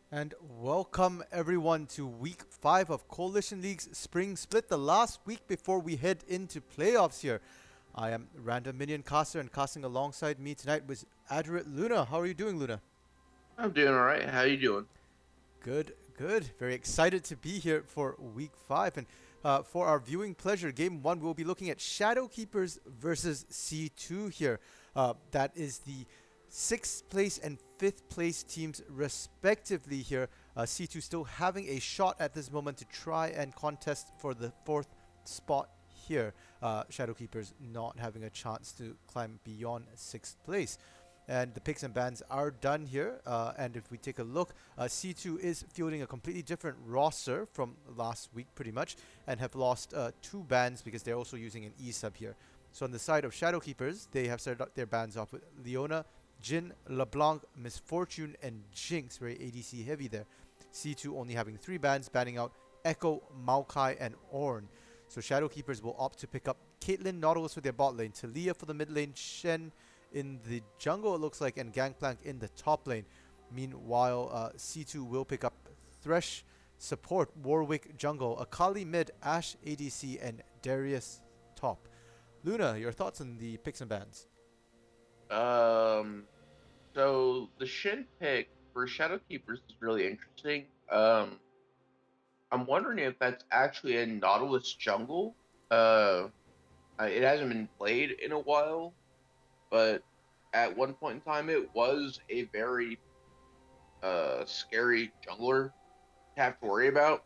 And welcome everyone to week 5 of Coalition League's Spring Split, the last week before we head into playoffs here. I am Random Minion Caster, and casting alongside me tonight was Adrit Luna. How are you doing, Luna? I'm doing all right. How you doing? Good, good. Very excited to be here for week 5. And for our viewing pleasure, game 1, we'll be looking at Shadow Keepers versus C2 here. That is the 6th place and 5th place teams respectively here. C2 still having a shot at this moment to try and contest for the 4th spot here. Shadow Keepers not having a chance to climb beyond 6th place. And the picks and bans are done here. And if we take a look, C2 is fielding a completely different roster from last week, pretty much, and have lost 2 bans because they're also using an E-sub here. So on the side of Shadow Keepers, they have started their bans off with Leona, Jin, LeBlanc, Misfortune, and Jinx, very ADC heavy there. C2 only having 3 bans, banning out Echo, Maokai, and Ornn. So Shadow Keepers will opt to pick up Caitlyn, Nautilus for their bot lane, Talia for the mid lane, Shen in the jungle, it looks like, and Gangplank in the top lane. Meanwhile, C2 will pick up Thresh support, Warwick jungle, Akali mid, Ashe ADC, and Darius top. Luna, your thoughts on the picks and bans? Um, so the Shin pick for Shadow Keepers is really interesting. I'm wondering if that's actually a Nautilus jungle. Uh, it hasn't been played in a while, but at one point in time, it was a very scary jungler to have to worry about.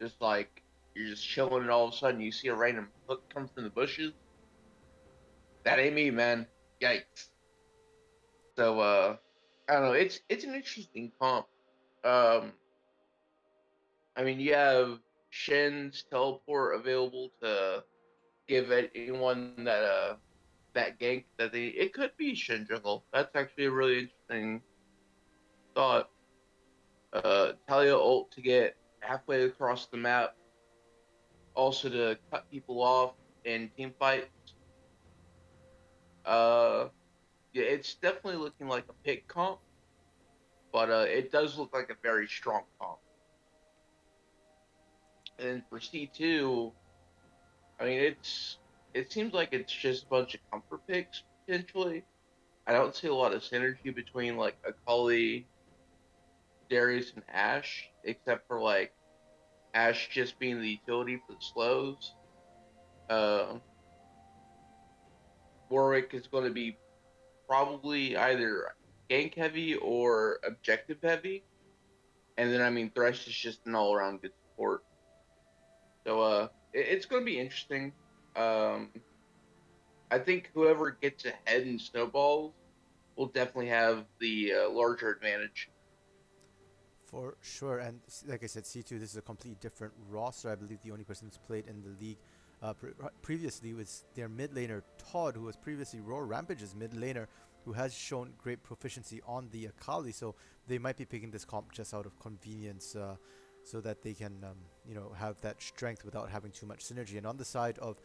Just like you're just chilling, and all of a sudden you see a random hook come from the bushes. That ain't me, man. Yikes. So I don't know. It's an interesting comp. Um, I mean, you have Shen's teleport available to give anyone that gank that they. It could be Shen jungle. That's actually a really interesting thought. Talia ult to get halfway across the map, also to cut people off in team fights. Uh, yeah, it's definitely looking like a pick comp, but it does look like a very strong comp. And for C2, I mean, it seems like it's just a bunch of comfort picks potentially. I don't see a lot of synergy between like Akali, Darius, and Ashe, except for like Ashe just being the utility for the slows. Uh, Warwick is going to be probably either gank heavy or objective heavy, and then I mean Thresh is just an all around good support. So it's going to be interesting. Um, I think whoever gets ahead in snowballs will definitely have the larger advantage. For sure, and like I said, C2, this is a completely different roster. I believe the only person who's played in the league previously was their mid laner, Todd, who was previously Roar Rampage's mid laner, who has shown great proficiency on the Akali. So they might be picking this comp just out of convenience, so that they can, have that strength without having too much synergy. And on the side of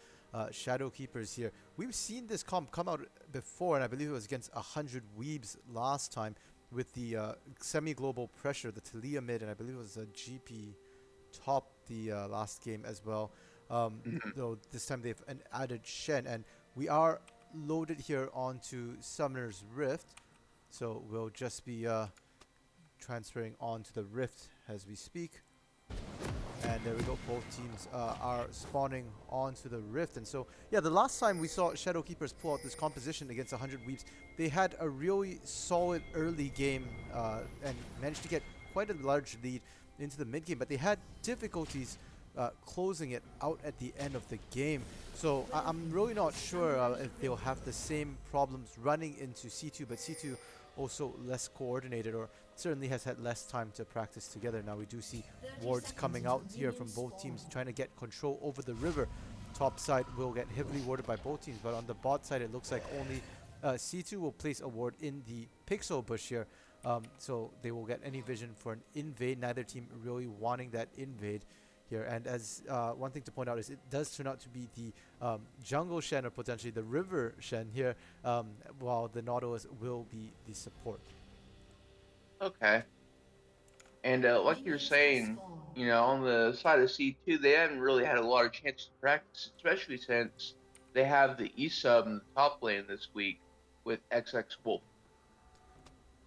Shadow Keepers here, we've seen this comp come out before, and I believe it was against 100 Weebs last time with the semi-global pressure, the Talia mid, and I believe it was a GP top the last game as well. Mhm. Though this time they've added Shen, and we are loaded here onto Summoner's Rift, so we'll just be transferring on to the Rift as we speak. And there we go. Both teams are spawning onto the Rift. And so, yeah, the last time we saw Shadow Keepers pull out this composition against 100 Weeps, they had a really solid early game and managed to get quite a large lead into the mid game, but they had difficulties closing it out at the end of the game. So I'm really not sure if they'll have the same problems running into C2, but C2 also less coordinated, or certainly has had less time to practice together. Now we do see 30 wards seconds coming out until here minions from both spawn. teams trying to get control over the river. Top side will get heavily warded by both teams, but on the bot side it looks like only C2 will place a ward in the pixel bush here. So they will get any vision for an invade, neither team really wanting that invade here. And as one thing to point out is it does turn out to be the jungle Shen, or potentially the river Shen here, while the Nautilus will be the support. Okay. And like you're saying, on the side of C2, they haven't really had a lot of chance to practice, especially since they have the E sub in the top lane this week with XX Wolf.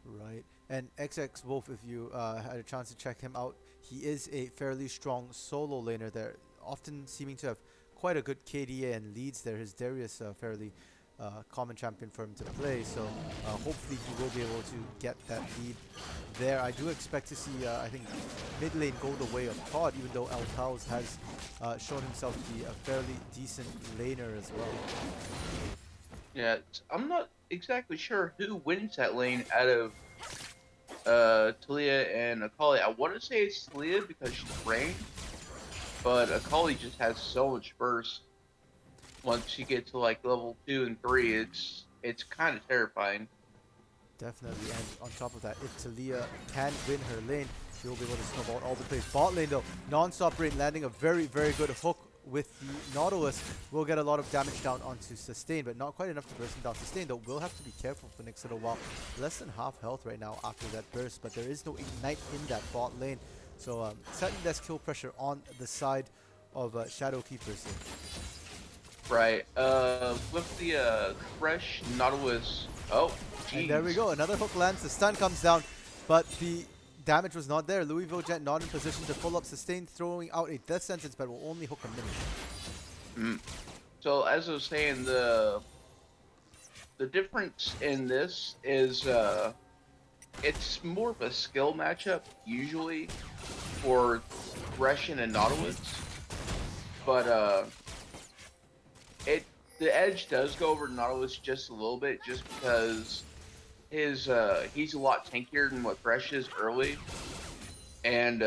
Right. And XX Wolf, if you had a chance to check him out, he is a fairly strong solo laner there, often seeming to have quite a good KDA and leads there. His Darius fairly common champion for him to play, so hopefully he will be able to get that lead there. I do expect to see, I think, mid lane go the way of Todd, even though Alpals has shown himself to be a fairly decent laner as well. Yeah, I'm not exactly sure who wins that lane out of Talia and Akali. I want to say it's Talia because she's ranged, but Akali just has so much burst. Once you get to like level 2 and 3, it's kind of terrifying. Definitely, and on top of that, if Talia can win her lane, she will be able to snowball all the plays. Bot lane though, non-stop rain landing a very, very good hook with the Nautilus. Will get a lot of damage down onto Sustain, but not quite enough to burst him down. Sustain though will have to be careful for the next little while. Less than half health right now after that burst, but there is no Ignite in that bot lane. So slightly less kill pressure on the side of Shadow Keepers here. Right. With the fresh Nautilus. Oh, jeez. And there we go, another hook lands, the stun comes down, but the damage was not there. Louisville Jet not in position to pull up Sustain, throwing out a death sentence, but will only hook a minute. So as I was saying, the difference in this is it's more of a skill matchup usually for Thresh and Nautilus, but the edge does go over Nautilus just a little bit, just because he's a lot tankier than what Thresh is early, and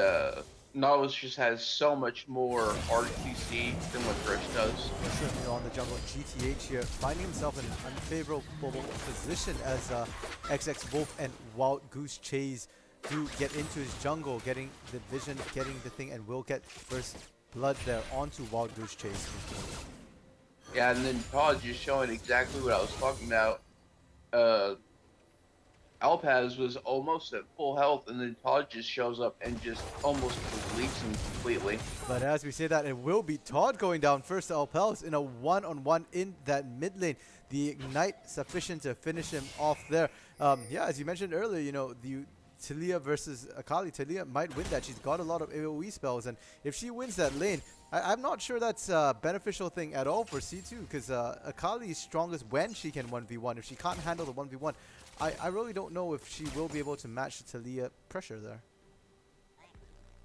Nautilus just has so much more RTC than what Thresh does. For sure, on the jungle, GTH here finding himself in an unfavorable position as XX Wolf and Wild Goose Chase do get into his jungle, getting the vision, getting the thing, and will get first blood there onto Wild Goose Chase. Yeah, and then Todd just showing exactly what I was talking about. Alpaz was almost at full health, and then Todd just shows up and just almost deletes him completely. But as we say that, it will be Todd going down first to Alpels in a one-on-one in that mid lane. The Ignite sufficient to finish him off there. Yeah, as you mentioned earlier, the Talia versus Akali. Talia might win that. She's got a lot of AoE spells, and if she wins that lane, I'm not sure that's a beneficial thing at all for C2, because Akali is strongest when she can 1v1. If she can't handle the 1v1, I really don't know if she will be able to match the Talia pressure there.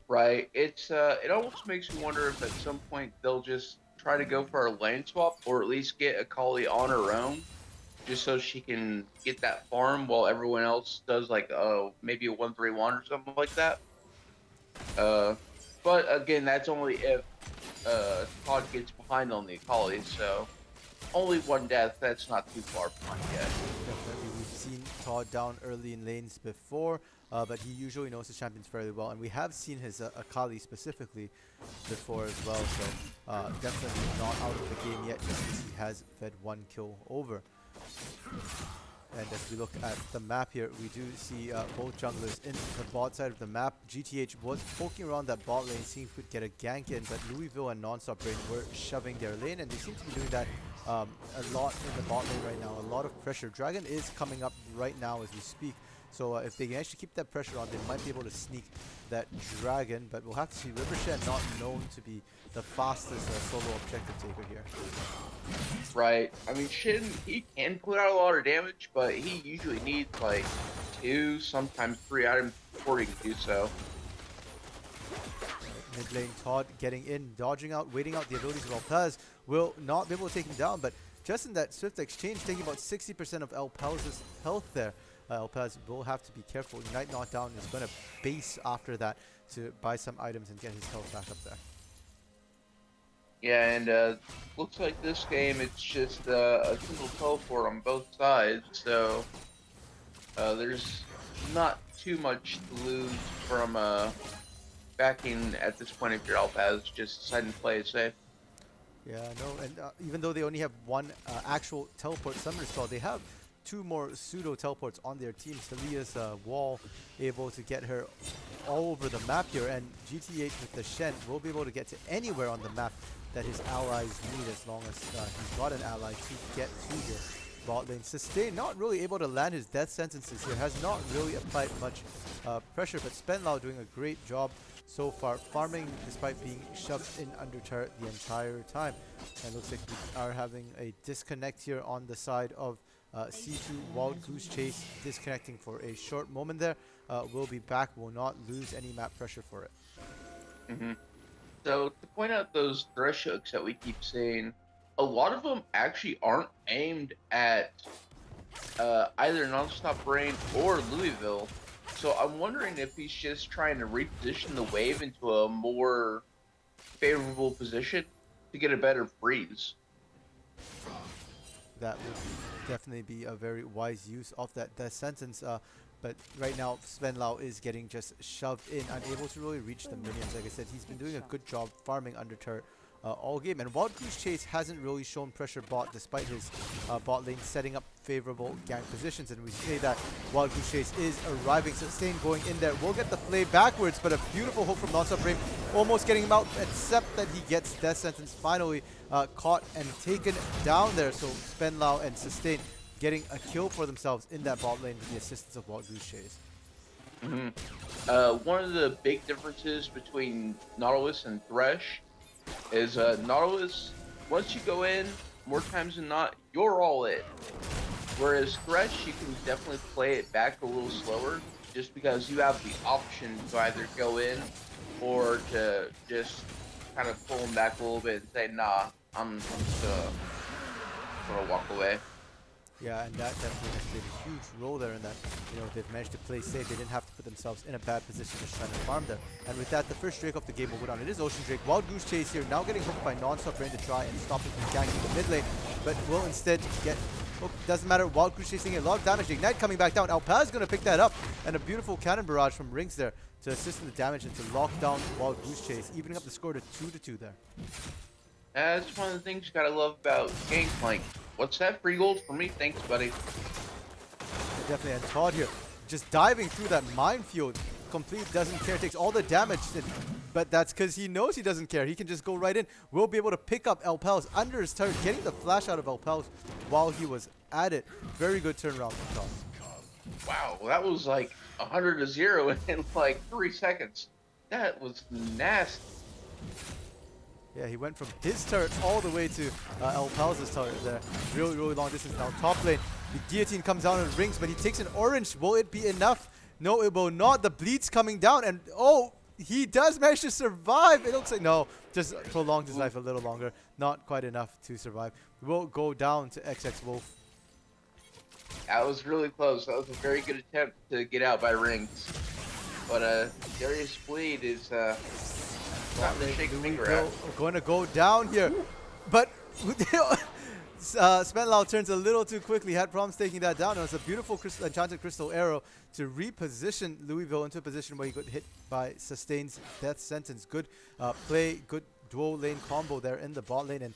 Right. It almost makes me wonder if at some point they'll just try to go for a lane swap, or at least get Akali on her own, just so she can get that farm while everyone else does like maybe a 1-3-1 or something like that. But again, that's only if Todd gets behind on the Akali, so only one death, that's not too far behind yet. Definitely, we've seen Todd down early in lanes before, but he usually knows his champions fairly well, and we have seen his Akali specifically before as well, so definitely not out of the game yet, just because he has fed one kill over. And as we look at the map here, we do see both junglers in the bot side of the map. GTH was poking around that bot lane, seeing if we could get a gank in, but Louisville and Nonstop Rain were shoving their lane, and they seem to be doing that a lot in the bot lane right now. A lot of pressure. Dragon is coming up right now as we speak, so if they can actually keep that pressure on, they might be able to sneak that Dragon, but we'll have to see. Rivershed not known to be the fastest solo objective taker here. Right. I mean, Shin, he can put out a lot of damage, but he usually needs like 2, sometimes 3 items before he can do so. Mid lane, Todd getting in, dodging out, waiting out the abilities of Alpaz. Will not be able to take him down, but just in that swift exchange, taking about 60% of Alpaz's health there. Alpaz will have to be careful. Ignite knockdown is going to base after that to buy some items and get his health back up there. Yeah, and looks like this game it's just a single teleport on both sides, so there's not too much to lose from backing at this point if you're Alpaz, just deciding to play it safe. Yeah, no, and even though they only have one actual teleport summoner spell, they have two more pseudo teleports on their team. Selia's wall able to get her all over the map here, and GTH with the Shen will be able to get to anywhere on the map that his allies need, as long as he's got an ally to get to here. Bot lane Sustain not really able to land his death sentences here, has not really applied much pressure, but Spenlao doing a great job so far, farming despite being shoved in under turret the entire time. And looks like we are having a disconnect here on the side of C2. Wild Goose Chase disconnecting for a short moment there. Will be back, will not lose any map pressure for it. So to point out those thresh hooks that we keep saying, a lot of them actually aren't aimed at either Nonstop Brain or Louisville. So I'm wondering if he's just trying to reposition the wave into a more favorable position to get a better freeze. That would definitely be a very wise use of that death sentence. But right now, Svenlau is getting just shoved in, unable to really reach the minions. Like I said, he's been doing a good job farming under turret all game. And Wild Goose Chase hasn't really shown pressure bot, despite his bot lane setting up favorable gank positions. And we say that Wild Goose Chase is arriving. Sustain going in there. We'll get the play backwards, but a beautiful hook from Nonstop Brain, almost getting him out, except that he gets death sentence finally caught and taken down there. So Spenlao and Sustain getting a kill for themselves in that bot lane with the assistance of Wild Goose Chase. One of the big differences between Nautilus and Thresh is Nautilus, once you go in, more times than not, you're all in. Whereas Thresh, you can definitely play it back a little slower, just because you have the option to either go in or to just kind of pull them back a little bit and say, nah, I'm just gonna walk away. Yeah, and that definitely has played a huge role there in that, they've managed to play safe. They didn't have to put themselves in a bad position just trying to farm there. And with that, the first Drake of the game will go down. It is Ocean Drake. Wild Goose Chase here, now getting hooked by Nonstop Brain to try and stop him from ganking the mid lane, but will instead get hooked. Doesn't matter, Wild Goose Chasing a lot of damage. Ignite coming back down. Alpaz is going to pick that up, and a beautiful cannon barrage from Rings there to assist in the damage and to lock down Wild Goose Chase, evening up the score to 2-2 there. That's one of the things you gotta love about Gangplank. What's that? Free gold for me? Thanks, buddy. Definitely, and Todd here just diving through that minefield. Complete doesn't care, takes all the damage, but that's because he knows he doesn't care. He can just go right in. We'll be able to pick up El Pels under his turret, getting the flash out of El Pels while he was at it. Very good turnaround from Todd. Wow, that was like 100-0 in like 3 seconds. That was nasty. Yeah, he went from his turret all the way to El Pels' turret there. Really, really long distance now. Top lane, the guillotine comes down and Rings, but he takes an orange. Will it be enough? No, it will not. The bleed's coming down, and oh, he does manage to survive. It looks like, no, just prolonged his life a little longer. Not quite enough to survive. Will go down to XX Wolf. That was really close. That was a very good attempt to get out by Rings. But Darius Bleed is not to shake a finger at. Going to go down here, but Spenlao turns a little too quickly. Had problems taking that down. It was a beautiful enchanted crystal arrow to reposition Louisville into a position where he got hit by Sustain's death sentence. Good play, good dual lane combo there in the bot lane, and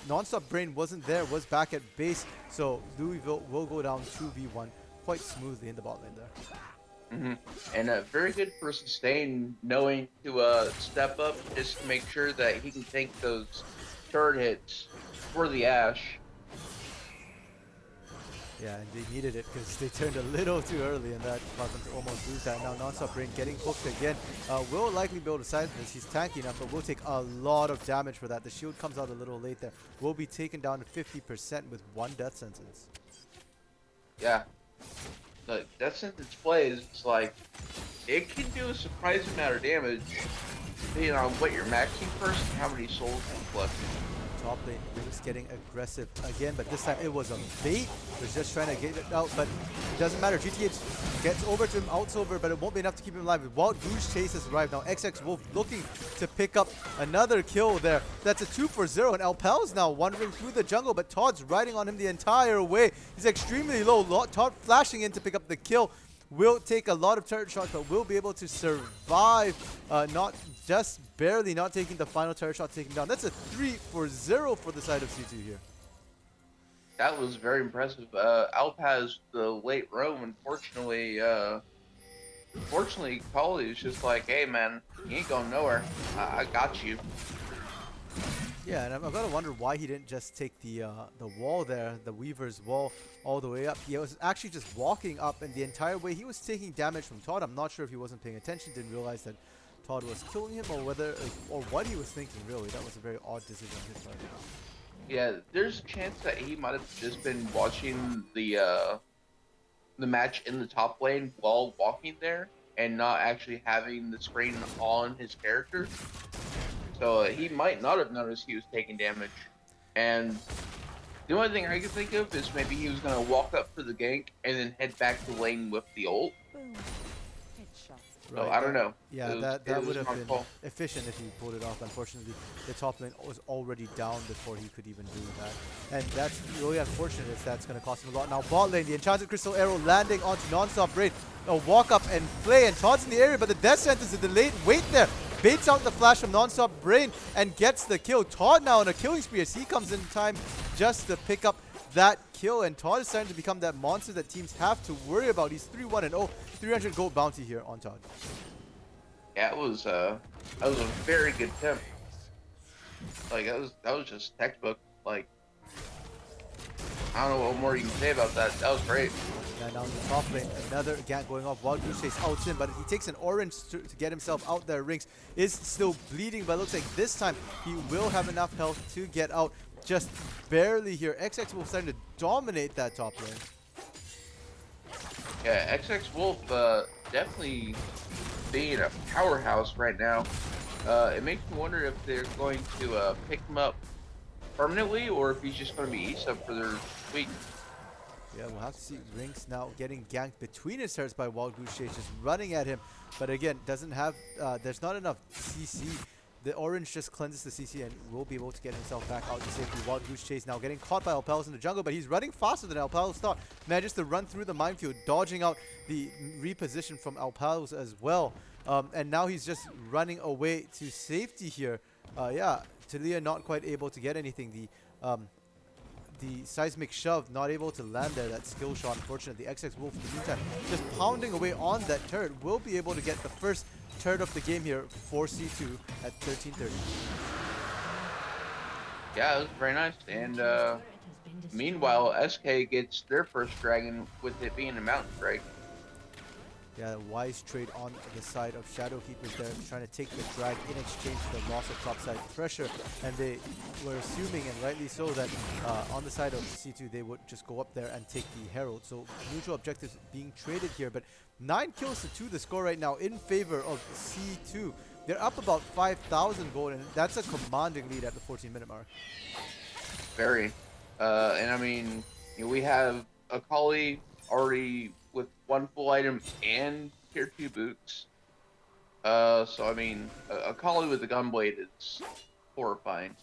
Nonstop Brain wasn't there, was back at base, so Louisville will go down 2v1 quite smoothly in the bot lane there. And very good for Sustain, knowing to step up just to make sure that he can take those turret hits for the Ashe. Yeah, and they needed it because they turned a little too early, and that caused them to almost lose that. Now Nonstop Brain getting hooked again. Will likely be able to side this. He's tanky enough, but will take a lot of damage for that. The shield comes out a little late there. Will be taken down to 50% with 1 death sentence. Yeah. The death sentence play is like, it can do a surprising amount of damage depending on what you're maxing first and how many souls you've left. Top lane is getting aggressive again, but this time it was a bait. Was just trying to get it out, but it doesn't matter. GTH gets over to him, outs over, but it won't be enough to keep him alive. Wild Goose Chase has arrived now. XX Wolf looking to pick up another kill there. That's a 2 for 0, and El Pels now wandering through the jungle, but Todd's riding on him the entire way. He's extremely low. Todd flashing in to pick up the kill. Will take a lot of turret shots, but will be able to survive, not just barely not taking the final turret shot, taking down. That's a 3 for 0 for the side of C2 here. That was very impressive. Alp has the late roam. Unfortunately, Coley is just like, hey man, you ain't going nowhere. I got you. Yeah, and I've got to wonder why he didn't just take the wall there, the Weaver's wall, all the way up. He was actually just walking up, and the entire way he was taking damage from Todd. I'm not sure if he wasn't paying attention, didn't realize that Todd was killing him, or whether or what he was thinking. Really, that was a very odd decision on his part. Yeah, there's a chance that he might have just been watching the match in the top lane while walking there and not actually having the screen on his character. So he might not have noticed he was taking damage. And the only thing I could think of is maybe he was gonna walk up for the gank and then head back to lane with the ult. So I don't know. Yeah, that would have been efficient if he pulled it off. Unfortunately, the top lane was already down before he could even do that. And that's really unfortunate if that's going to cost him a lot. Now bot lane, the Enchanted Crystal Arrow landing onto Non-Stop Brain. A walk up and play, and Todd's in the area, but the Death Sentence, the delayed wait there, baits out the flash from Non-Stop Brain and gets the kill. Todd now on a killing spree as he comes in time just to pick up that kill, and Todd is starting to become that monster that teams have to worry about. He's 3-1-0, 300 gold bounty here on Todd. Yeah, that was a very good attempt. Like that was just textbook. Like I don't know what more you can say about that. That was great. And now in the top lane, another gank going off. Wild Goose Chase outs in, but he takes an orange to get himself out there. Rinks is still bleeding, but it looks like this time he will have enough health to get out. Just barely here. XX Wolf starting to dominate that top lane. Yeah, XX Wolf definitely being a powerhouse right now. It makes me wonder if they're going to pick him up permanently or if he's just going to be ESUB for their week. Yeah, we'll have to see. Rinks now getting ganked between his turrets by Wild Goose Chase, just running at him. But again, doesn't have, there's not enough CC. The orange just cleanses the CC and will be able to get himself back out to safety. Wild Goose Chase now getting caught by Alpals in the jungle, but he's running faster than Alpals thought. Manages to run through the minefield, dodging out the reposition from Alpals as well. And now he's just running away to safety here. Yeah, Taliyah not quite able to get anything. The seismic shove not able to land there. That skill shot, unfortunately. The XX Wolf in the meantime just pounding away on that turret, will be able to get the first turret of the game here for C2 at 1330. Yeah, it was very nice. And meanwhile, SK gets their first dragon with it being a mountain strike. Yeah, wise trade on the side of Shadow Keepers there, trying to take the drag in exchange for the loss of topside pressure. And they were assuming, and rightly so, that on the side of C2 they would just go up there and take the Herald. So neutral objectives being traded here, but 9 kills to 2 the score right now in favor of C2. They're up about 5,000 gold, and that's a commanding lead at the 14-minute mark. Very. And I mean, you know, we have Akali already with 1 full item and tier 2 boots. So I mean, Akali with the Gunblade is horrifying.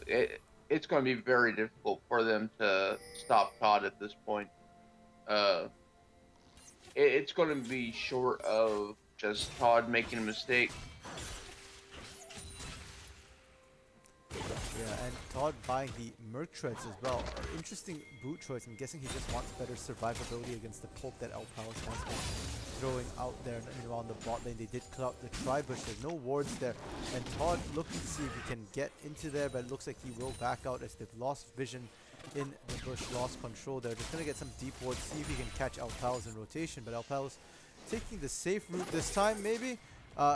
It's going to be very difficult for them to stop Todd at this point. It's going to be short of just Todd making a mistake. Yeah, and Todd buying the Merc Treads as well. Interesting boot choice. I'm guessing he just wants better survivability against the poke that Alpals has been throwing out there around the bot lane. They did clear out the tri-bush. There's no wards there. And Todd looking to see if he can get into there, but it looks like he will back out as they've lost vision in the bush, lost control there. Just going to get some deep wards, see if he can catch Alpals in rotation. But Alpals taking the safe route this time, maybe?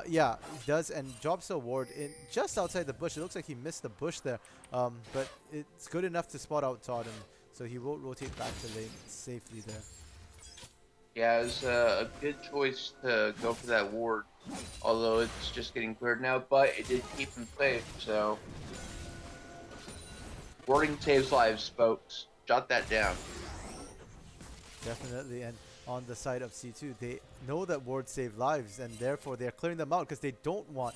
Yeah, he does, and drops a ward in just outside the bush. It looks like he missed the bush there, but it's good enough to spot out Todd, and so he will rotate back to lane safely there. Yeah, it's a good choice to go for that ward, although it's just getting cleared now, but it did keep him safe, so... Warding saves lives, folks. Jot that down. Definitely, and on the side of C2, they know that wards save lives, and therefore they're clearing them out because they don't want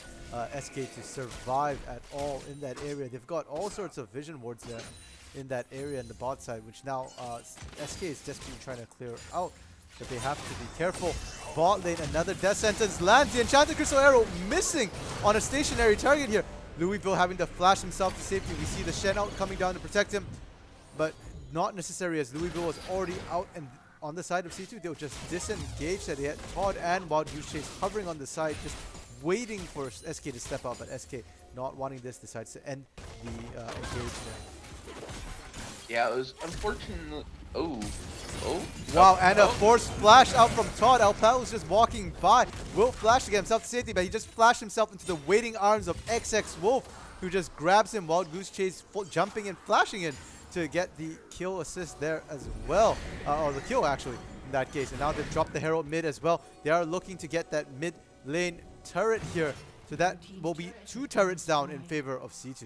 SK to survive at all in that area. They've got all sorts of vision wards there in that area in the bot side, which now SK is desperately trying to clear out, but they have to be careful. Bot lane, another death sentence lands. The Enchanted Crystal Arrow missing on a stationary target here. Louisville having to flash himself to safety. We see the Shen out coming down to protect him, but not necessary, as Louisville was already out and on the side of C2. They'll just disengage that. They had Todd and Wild Goose Chase hovering on the side, just waiting for SK to step out, but SK not wanting this decides to end the engage there. Yeah, it was unfortunate. Oh. Wow, and a forced flash out from Todd. Alpal was just walking by. Will flash to get himself to safety, but he just flashed himself into the waiting arms of XX Wolf, who just grabs him. Wild Goose Chase jumping and flashing in to get the kill assist there as well. Or the kill, actually, in that case. And now they've dropped the Herald mid as well. They are looking to get that mid lane turret here. So that will be 2 turrets down in favor of C2.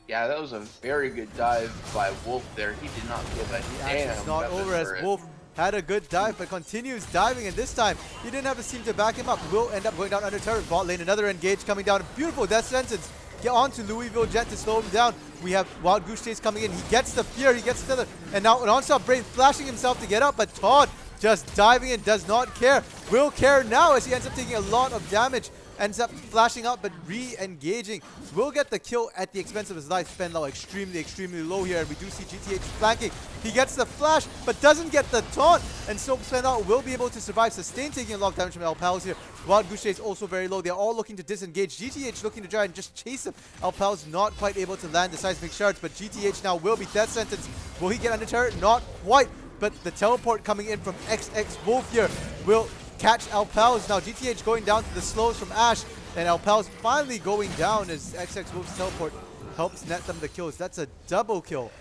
Yeah, that was a very good dive by Wolf there. He did not feel that. It's not over, as Wolf had a good dive, but continues diving, and this time he didn't have a team to back him up. Will end up going down under turret. Bot lane, another engage coming down. Beautiful death sentence. Get on to Louisville Jet to slow him down. We have Wild Goose Chase coming in. He gets the fear, he gets the other, and now Non-Stop Brave flashing himself to get up, but Todd just diving in, does not care. Will care now as he ends up taking a lot of damage. Ends up flashing out, but re-engaging. Will get the kill at the expense of his life. Spenlow extremely low here, and we do see GTH flanking. He gets the flash, but doesn't get the taunt, and so Spenlow will be able to survive, sustain taking a lot of damage from Alpals here. Wild Goose Chase also very low. They're all looking to disengage. GTH looking to try and just chase him. Alpal's not quite able to land the seismic shards, but GTH now will be death sentence. Will he get under turret? Not quite, but the teleport coming in from XX Wolf here will catch Alpals. Now GTH going down to the slows from Ash, and Alpals finally going down as XX Wolf's teleport helps net them the kills. That's a double kill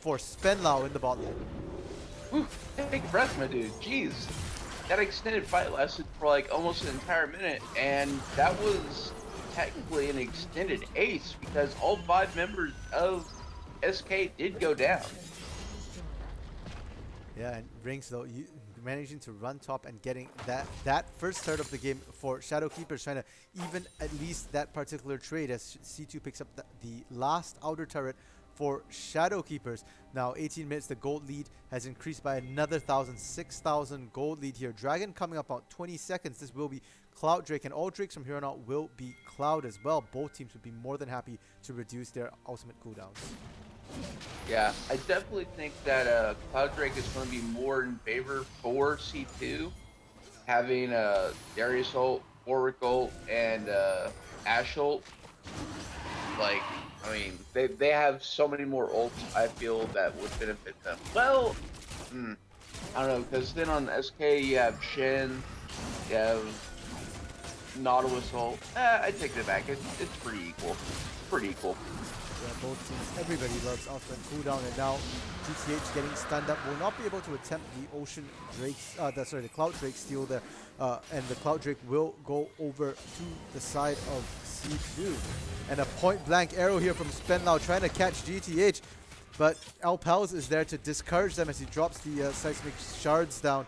for Spenlow in the bot lane. Whew, take a breath, my dude. Jeez. That extended fight lasted for like almost an entire minute, and that was technically an extended ace because all 5 members of SK did go down. Yeah, and Rings though, managing to run top and getting that first third of the game for Shadowkeepers, trying to even at least that particular trade as C2 picks up the last outer turret for Shadowkeepers. Now 18 minutes, the gold lead has increased by another 1,000, 6,000 gold lead here. Dragon coming up about 20 seconds. This will be Cloud Drake, and all Drakes from here on out will be Cloud as well. Both teams would be more than happy to reduce their ultimate cooldowns. Yeah, I definitely think that Cloud Drake is going to be more in favor for C2, having Darius ult, Warwick ult, and Ashe ult. Like, I mean, they have so many more ults, I feel, that would benefit them. Well, I don't know, because then on SK you have Shen, you have Nautilus ult. I take it back, it's pretty equal. Pretty equal. Yeah, both teams, everybody loves ultimate cooldown, and now GTH getting stunned up will not be able to attempt the Ocean Drake's, the Cloud Drake steal there, and the Cloud Drake will go over to the side of C2. And a point blank arrow here from Spenlow trying to catch GTH, but Alpals is there to discourage them as he drops the seismic shards down,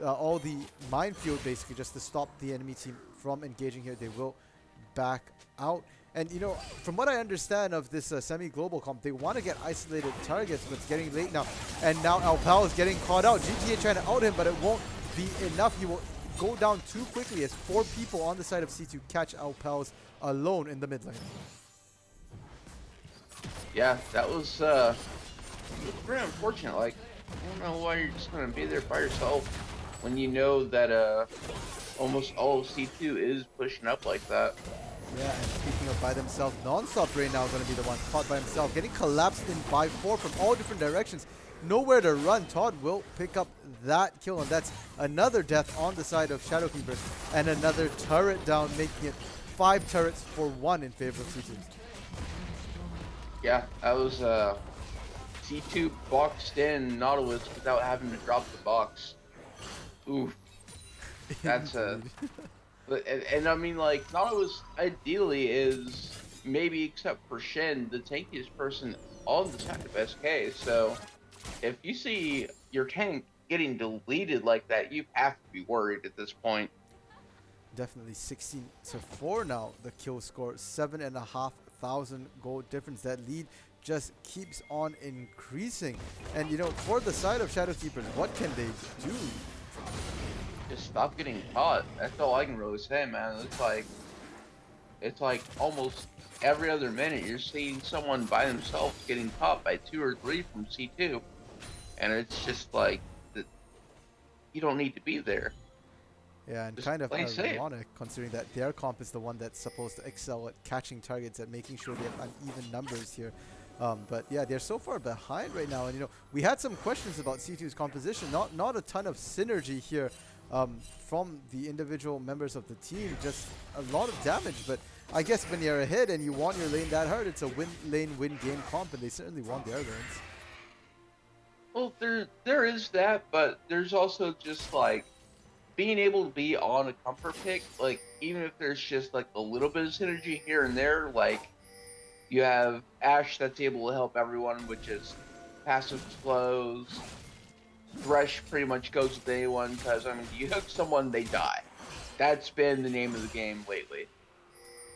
all the minefield basically just to stop the enemy team from engaging here. They will back out. And, you know, from what I understand of this semi-global comp, they want to get isolated targets, but it's getting late now. And now Alpal is getting caught out. GTA trying to out him, but it won't be enough. He will go down too quickly as 4 people on the side of C2 catch Alpals alone in the mid lane. Yeah, that was very unfortunate. Like, I don't know why you're just going to be there by yourself when you know that almost all of C2 is pushing up like that. Yeah, and speaking of by themselves, Non-Stop right now is going to be the one caught by himself, getting collapsed in by 4 from all different directions. Nowhere to run. Todd will pick up that kill, and that's another death on the side of Shadowkeepers, and another turret down, making it 5 turrets for 1 in favor of C2. Yeah, that was C2 boxed in Nautilus without having to drop the box. Oof. That's and I mean, like, Nautilus ideally is, maybe except for Shen, the tankiest person on the side of SK. So if you see your tank getting deleted like that, you have to be worried at this point. Definitely 16-4 now, the kill score. 7,500 gold difference. That lead just keeps on increasing. And, you know, for the side of Shadowkeepers, what can they do? Just stop getting caught. That's all I can really say, man. It's like almost every other minute you're seeing someone by themselves getting caught by 2 or 3 from C2, and it's just like that you don't need to be there. Yeah, and Just kind of play safe. ironic considering that their comp is the one that's supposed to excel at catching targets and making sure they have uneven numbers here. But yeah, they're so far behind right now, and we had some questions about C2's composition. Not a ton of synergy here from the individual members of the team. Just a lot of damage, but I guess when you're ahead and you want your lane that hard, it's a win lane win game comp, and they certainly won their lanes. Well, there is that, but there's also just like being able to be on a comfort pick, like even if there's just like a little bit of synergy here and there, like you have Ashe that's able to help everyone with just passive slows. Thresh pretty much goes with anyone because I mean, you hook someone, they die. That's been the name of the game lately.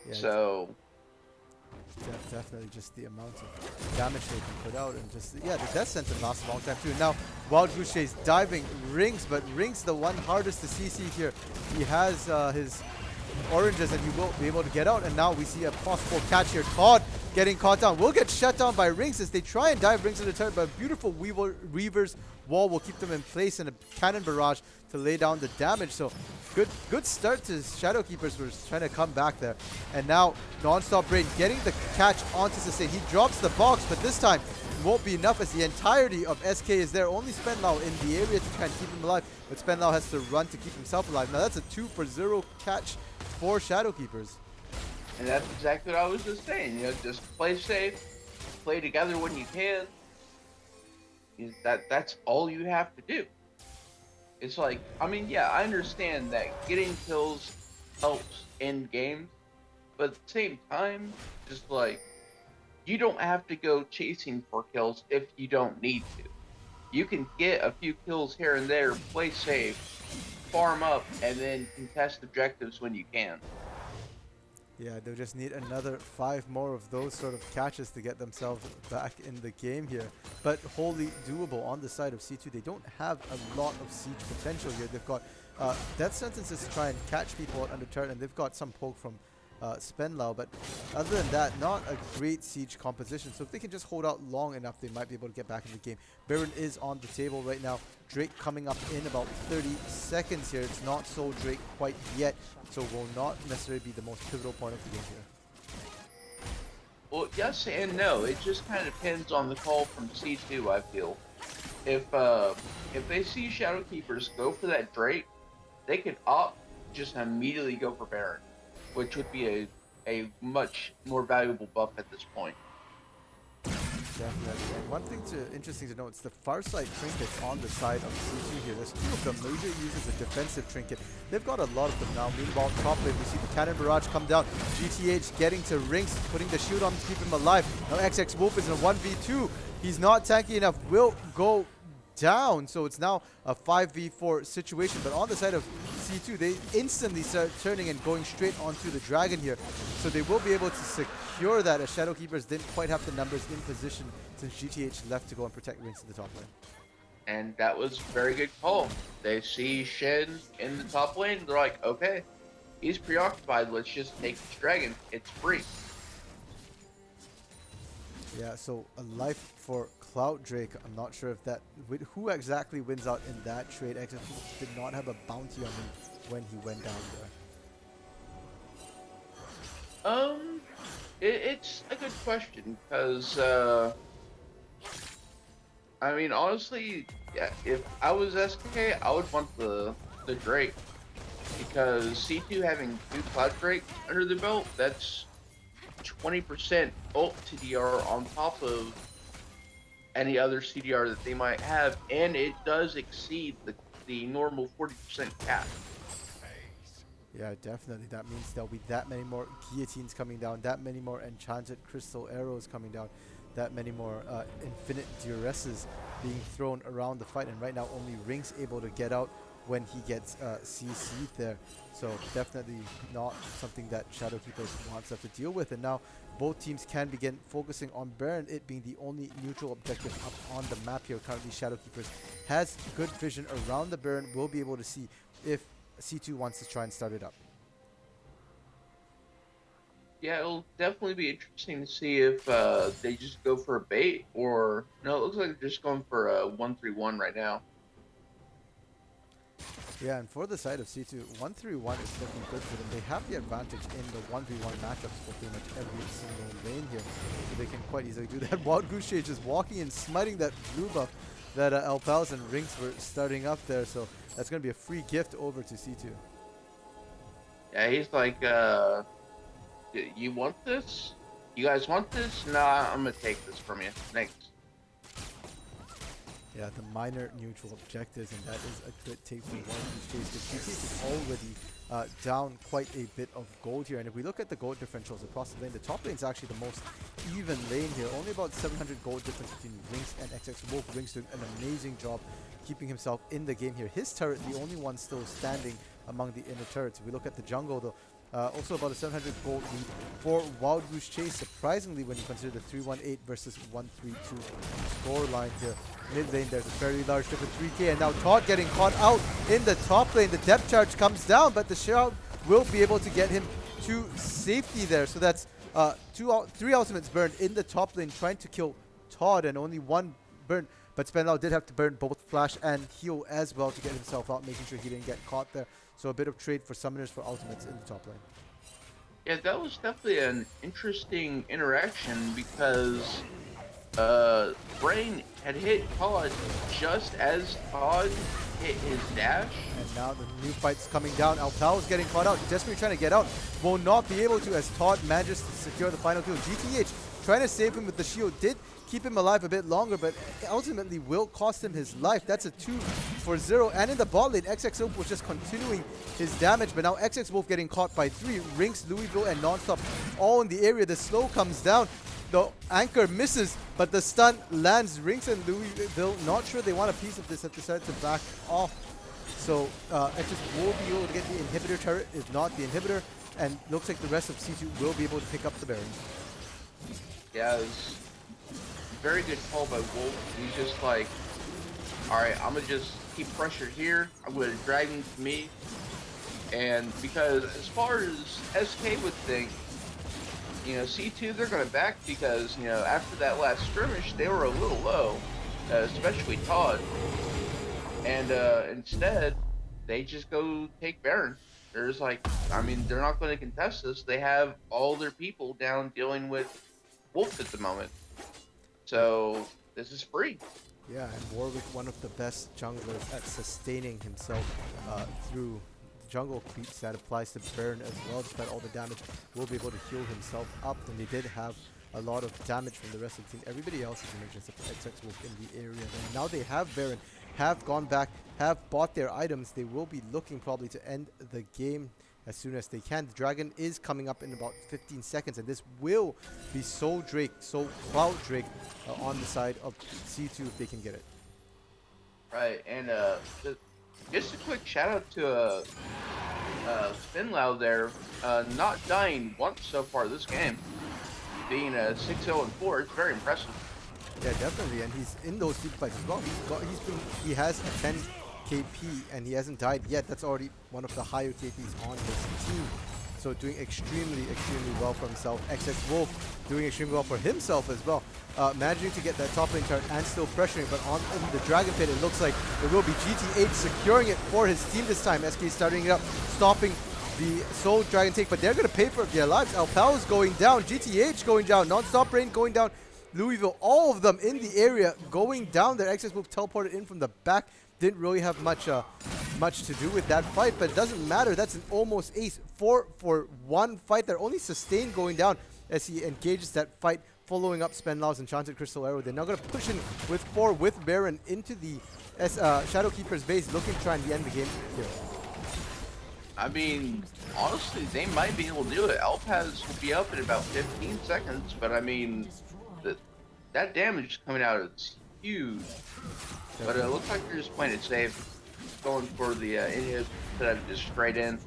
Yeah, So definitely just the amount of damage they can put out, and just yeah, the death sentence lasts a long time too. Now Wild Goose Chase diving Rings, but Rings the one hardest to CC here. He has his oranges and he will be able to get out, and now we see a possible catch here. Todd getting caught down, will get shut down by Rings as they try and dive Rings in the turret, but a beautiful Reaver's wall will keep them in place, and a cannon barrage to lay down the damage. So good start to Shadowkeepers, who was trying to come back there. And now Non-Stop Brain getting the catch onto Sustain. He drops the box, but this time it won't be enough as the entirety of SK is there. Only Spenlau in the area to try and keep him alive, but Spenlau has to run to keep himself alive. Now that's a 2-for-0 catch for Shadowkeepers. and that's exactly what I was just saying. Just play safe, play together when you can. That's all you have to do. It's like, I mean, yeah, I understand that getting kills helps in games, but at the same time, just like, you don't have to go chasing for kills if you don't need to. You can get a few kills here and there, play safe, farm up, and then contest objectives when you can. Yeah, they'll just need another 5 more of those sort of catches to get themselves back in the game here. But wholly doable on the side of C2. They don't have a lot of siege potential here. They've got death sentences to try and catch people out under turret, and they've got some poke from Spenlau, but other than that, not a great siege composition. So if they can just hold out long enough, they might be able to get back in the game. Baron is on the table right now. Drake coming up in about 30 seconds here. It's not so Drake quite yet, so will not necessarily be the most pivotal point of the game here. Well, yes and no. It just kind of depends on the call from C2, I feel. If they see Shadowkeepers go for that Drake, they could opt just immediately go for Baron, which would be a much more valuable buff at this point. Definitely. And one thing interesting to note is the far side trinkets on the side of C2 here. There's 2 of them. Major uses a defensive trinket. They've got a lot of them now. Meanwhile, top lane, we see the cannon barrage come down. GTH getting to Rings, putting the shield on to keep him alive. Now XX Wolf is in a 1v2. He's not tanky enough. Will go down, so it's now a 5v4 situation. But on the side of C2, they instantly start turning and going straight onto the dragon here, so they will be able to secure that, as Shadowkeepers didn't quite have the numbers in position since GTH left to go and protect Rings to the top lane. And that was a very good call. They see Shen in the top lane, they're like, okay, he's preoccupied, let's just take this dragon, it's free. Yeah, so a life for Cloud Drake. I'm not sure if that who exactly wins out in that trade. XX did not have a bounty on him when he went down there. It's a good question because I mean, honestly, yeah, if I was SK, I would want the Drake, because C2 having 2 Cloud Drake under the belt, that's 20% ult TDR on top of any other CDR that they might have, and it does exceed the normal 40% cap. Yeah, definitely. That means there'll be that many more guillotines coming down, that many more enchanted crystal arrows coming down, that many more infinite duresses being thrown around the fight. And right now, only Rings able to get out when he gets CC'd there. So definitely not something that Shadowkeepers wants to have to deal with. And now both teams can begin focusing on Baron, it being the only neutral objective up on the map here. Currently, Shadowkeepers has good vision around the Baron, will be able to see if C2 wants to try and start it up. Yeah, it'll definitely be interesting to see if they just go for a bait or no. It looks like they're just going for a 1-3-1 right now. Yeah, and for the side of C2, 1-3-1 is looking good for them. They have the advantage in the 1v1 matchups for pretty much every single lane here. So they can quite easily do that. Wild Goose Chase just walking and smiting that blue buff that Alpals and Rinks were starting up there. So that's going to be a free gift over to C2. Yeah, he's like, you want this? You guys want this? Nah, I'm gonna take this from you. Thanks. Yeah, the minor neutral objectives, and that is a good take for Wild Goose Chase. The GTH is already down quite a bit of gold here. And if we look at the gold differentials across the lane, the top lane is actually the most even lane here. Only about 700 gold difference between Rinks and XX Wolf. Rinks doing an amazing job keeping himself in the game here. His turret, the only one still standing among the inner turrets. If we look at the jungle, though, also about a 700 gold lead for Wild Goose Chase. Surprisingly, when you consider the 318 versus 132 score line here. Mid lane, there's a very large difference, 3k, and now Todd getting caught out in the top lane. The depth charge comes down, but the Shroud will be able to get him to safety there. So that's three ultimates burned in the top lane, trying to kill Todd, and only one burned. But Spenlau did have to burn both Flash and Heal as well to get himself out, making sure he didn't get caught there. So a bit of trade for summoners for ultimates in the top lane. Yeah, that was definitely an interesting interaction because Brain had hit Todd just as Todd hit his dash. And now the new fight's coming down. Alpal is getting caught out. Desperately trying to get out. Will not be able to as Todd manages to secure the final kill. GTH trying to save him with the shield. Did keep him alive a bit longer, but ultimately will cost him his life. That's a 2-0. And in the bot lane, XX Wolf was just continuing his damage, but now XX Wolf getting caught by 3. Rinks, Louisville, and Nonstop all in the area. The slow comes down. The anchor misses, but the stun lands. Rinks and Louisville not sure they want a piece of this and decided to back off. So XX will be able to get the inhibitor turret, if not the inhibitor, and looks like the rest of C2 will be able to pick up the Baron. Yeah, it was very good call by Wolf. He's just like, alright, I'm gonna just keep pressure here. I'm gonna drag him to me. And because as far as SK would think, you know, C2, they're going to back because, you know, after that last skirmish, they were a little low, especially Todd. And instead, they just go take Baron. There's like, I mean, they're not going to contest this. They have all their people down dealing with Wolf at the moment. So, this is free. Yeah, and Warwick, one of the best junglers at sustaining himself through jungle creeps that applies to Baron as well. Despite all the damage, will be able to heal himself up. And they did have a lot of damage from the rest of the team. Everybody else is injured except for XX Wolf in the area. And now they have Baron, have gone back, have bought their items. They will be looking probably to end the game as soon as they can. The Dragon is coming up in about 15 seconds, and this will be Soul Drake, Soul Cloud Drake on the side of C2 if they can get it. Right, and just a quick shout out to Finlau there, not dying once so far this game, being a 6-0-4. It's very impressive. Yeah, definitely, and he's in those deep fights as well. He has a 10 KP and he hasn't died yet. That's already one of the higher KPs on his team. So doing extremely well for himself. XX Wolf doing extremely well for himself as well. Managing to get that top lane turret and still pressuring, but on in the Dragon Pit it looks like it will be GTH securing it for his team this time. SK starting it up, stopping the Soul Dragon take, but they're going to pay for their lives. Alpal is going down, GTH going down, Non-Stop Rain going down, Louisville, all of them in the area going down there. XX Wolf teleported in from the back. Didn't really have much to do with that fight, but it doesn't matter. That's an almost ace. 4 for 1 fight. They're only sustained going down as he engages that fight, following up Spenlau's Enchanted Crystal Arrow. They're now going to push in with 4 with Baron into the Shadowkeeper's base, looking to try and end the game here. I mean, honestly, they might be able to do it. Alpaz will be up in about 15 seconds, but I mean, that damage coming out is huge. But it looks like they're just playing it safe, going for the inhib instead of just straight in.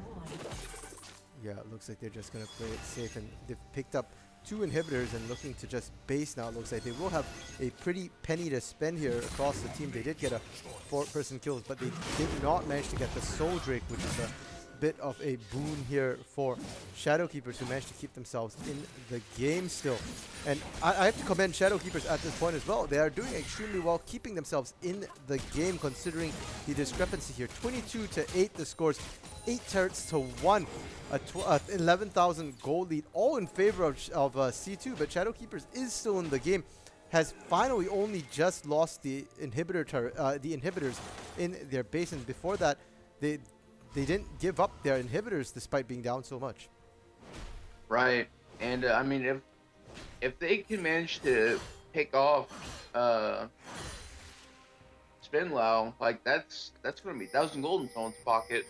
Yeah, it looks like they're just going to play it safe, and they've picked up 2 inhibitors and looking to just base now. It looks like they will have a pretty penny to spend here across the team. They did get a 4-person kills, but they did not manage to get the Soul Drake, which is a bit of a boon here for Shadowkeepers, who managed to keep themselves in the game still. And I have to commend Shadowkeepers at this point as well. They are doing extremely well, keeping themselves in the game, considering the discrepancy here. 22 to 8 the scores, 8 turrets to 1, a 11,000 gold lead, all in favor of C2. But Shadowkeepers is still in the game, has finally only just lost the inhibitors in their base, and before that, they didn't give up their inhibitors despite being down so much. Right, and I mean, if they can manage to pick off Spinlau, like that's gonna be 1,000 gold in someone's pocket.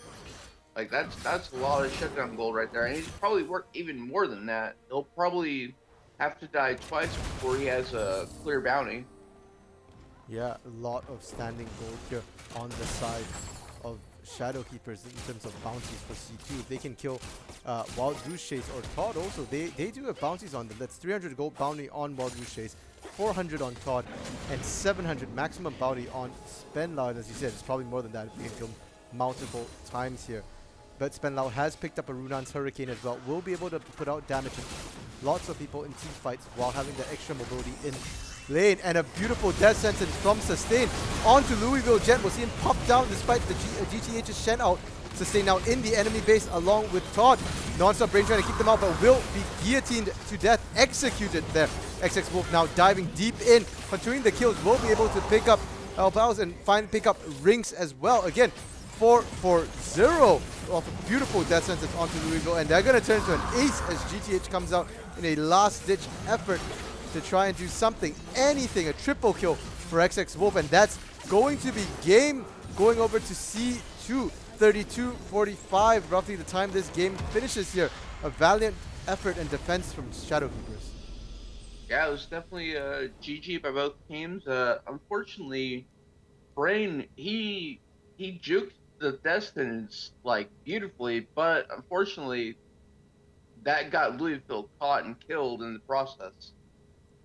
Like that's a lot of shutdown gold right there, and he's probably worth even more than that. He'll probably have to die twice before he has a clear bounty. Yeah, a lot of standing gold here on the side of Shadowkeepers in terms of bounties for C2. If they can kill Wild Goose Chase or Todd also, they do have bounties on them. That's 300 gold bounty on Wild Goose Chase, 400 on Todd, and 700 maximum bounty on Spenlau. And as you said, it's probably more than that if we can kill him multiple times here. But Spenlau has picked up a Runan's Hurricane as well. Will be able to put out damage on lots of people in team fights while having that extra mobility in lane. And a beautiful death sentence from Sustain onto Louisville Gent. We'll see him pop down despite the GTH's Shen out. Sustain now in the enemy base along with Todd. Non-stop Brain trying to keep them out, but will be guillotined to death, executed there. XX Wolf now diving deep in, continuing the kills, will be able to pick up Elbaus and pick up Rings as well. Again, 4-4-0 off a beautiful death sentence onto Louisville, and they're going to turn into an ace as GTH comes out in a last-ditch effort to try and do something, anything, a triple kill for XX Wolf, and that's going to be game going over to C2. 32-45, roughly the time this game finishes here. A valiant effort and defense from Shadowkeepers. Yeah, it was definitely a GG by both teams. Unfortunately, Brain, he juked the Destinies like beautifully, but unfortunately that got Louisville caught and killed in the process.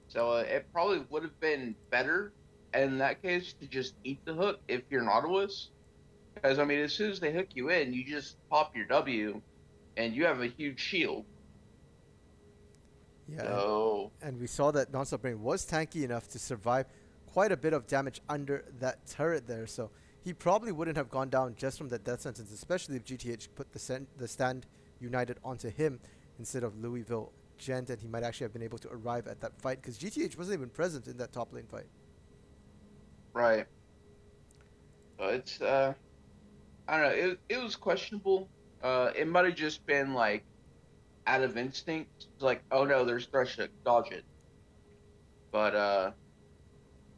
So it probably would have been better in that case to just eat the hook if you're Nautilus, because I mean, as soon as they hook you in, you just pop your W and you have a huge shield. Yeah, So and we saw that Non-Stop Brain was tanky enough to survive quite a bit of damage under that turret there, so he probably wouldn't have gone down just from that death sentence, especially if GTH put the stand united onto him instead of Louisville Gent, and he might actually have been able to arrive at that fight because GTH wasn't even present in that top lane fight. right. So it's I don't know. It was questionable. It might have just been like out of instinct, it's like, oh no, there's Thresh, dodge it. But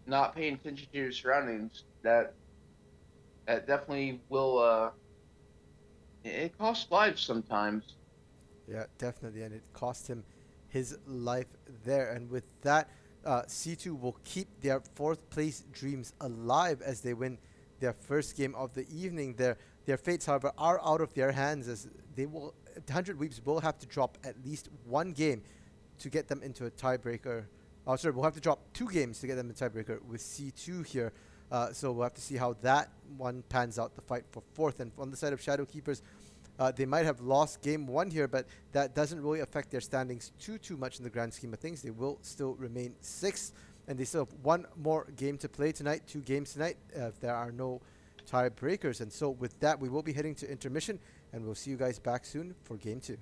not paying attention to your surroundings, that definitely will it costs lives sometimes. Yeah, definitely, and it cost him his life there. And with that, C2 will keep their 4th place dreams alive as they win their first game of the evening. Their fates, however, are out of their hands, as they will 100 Weeps will have to drop at least one game to get them into a tiebreaker. Oh, sorry, we'll have to drop 2 games to get them in tiebreaker with C2 here. So we'll have to see how that one pans out, the fight for 4th. And on the side of Shadowkeepers, they might have lost game 1 here, but that doesn't really affect their standings too much in the grand scheme of things. They will still remain 6th, and they still have 1 more game to play tonight, 2 games tonight, if there are no tiebreakers. And so with that, we will be heading to intermission, and we'll see you guys back soon for game 2.